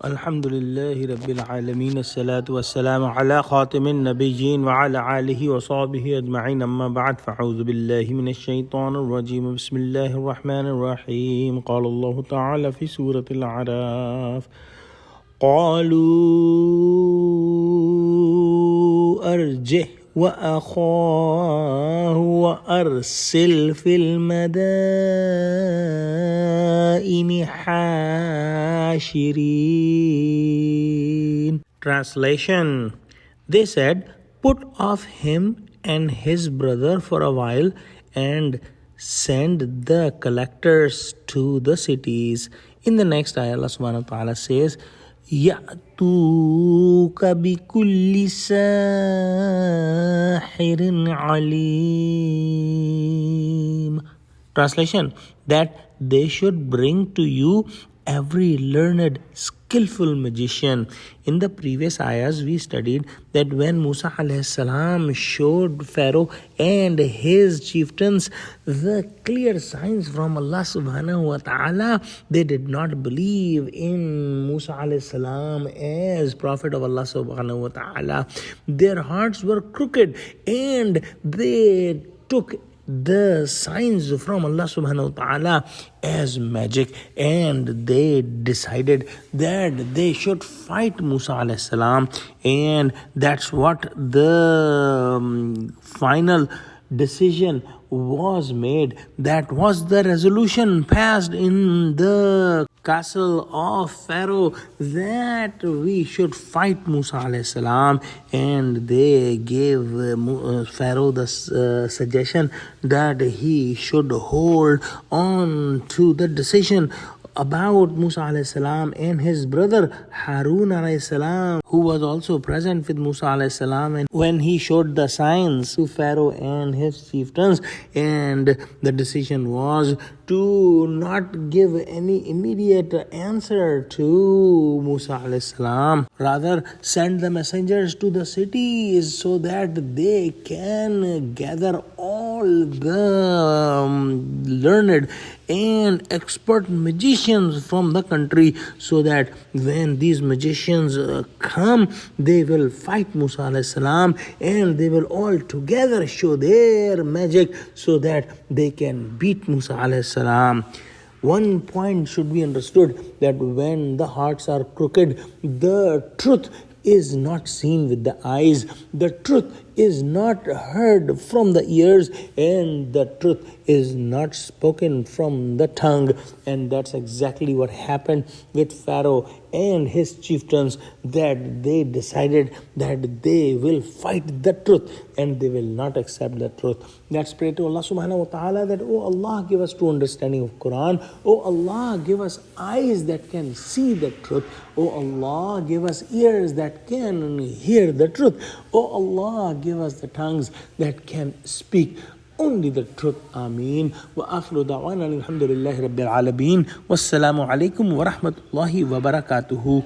Alhamdulillahi Rabbil Alameen. As-salatu was-salamu ala khatimin nabiyyin wa ala alihi wa sahbihi ajma'in. Amma ba'd. Fa'udhu billahi minash shaitanir rajim. Bismillahir rahmanir rahim. Qala Allah ta'ala fi Surah Al-Aaraf. قالوا أرجه وأخاه وأرسل في المدائن حاشرين. Translation: They said, put off him and his brother for a while and send the collectors to the cities. In the next ayah, Allah subhanahu wa ta'ala says, يَأْتُوكَ بِكُلِّ سَاحِرٍ عَلِيمٍ. Translation: That they should bring to you every learned, skillful magician. In the previous ayahs, we studied that when Musa alayhi salam showed Pharaoh and his chieftains the clear signs from Allah subhanahu wa ta'ala, they did not believe in Musa alayhi salam as prophet of Allah subhanahu wa ta'ala. Their hearts were crooked and they took the signs from Allah subhanahu wa ta'ala as magic, and they decided that they should fight Musa alayhi salam, and that's what the final decision was made. That was the resolution passed in the castle of Pharaoh, that we should fight Musa alayhi salam. And they gave Pharaoh the suggestion that he should hold on to the decision about Musa alayhi salam and his brother Harun alayhi salam, who was also present with Musa alayhi salam, and when he showed the signs to Pharaoh and his chieftains. And the decision was to not give any immediate answer to Musa alayhi salam, rather send the messengers to the cities so that they can gather all the learned and expert magicians from the country, so that when these magicians come, they will fight Musa alayhi salam and they will all together show their magic so that they can beat Musa alayhi salam. One point should be understood, that when the hearts are crooked, the truth is not seen with the eyes, the truth is not heard from the ears, and the truth is not spoken from the tongue. And that's exactly what happened with Pharaoh and his chieftains, that they decided that they will fight the truth and they will not accept the truth. Let's pray to Allah subhanahu wa ta'ala that, oh Allah, give us true understanding of Quran. Oh Allah, give us eyes that can see the truth. Oh Allah, give us ears that can hear the truth. Oh Allah, give us the tongues that can speak only the truth. Ameen. Wa akhiru da'wana alhamdulillahi rabbil alameen. Wassalamu alaikum wa rahmatullahi wa barakatuhu.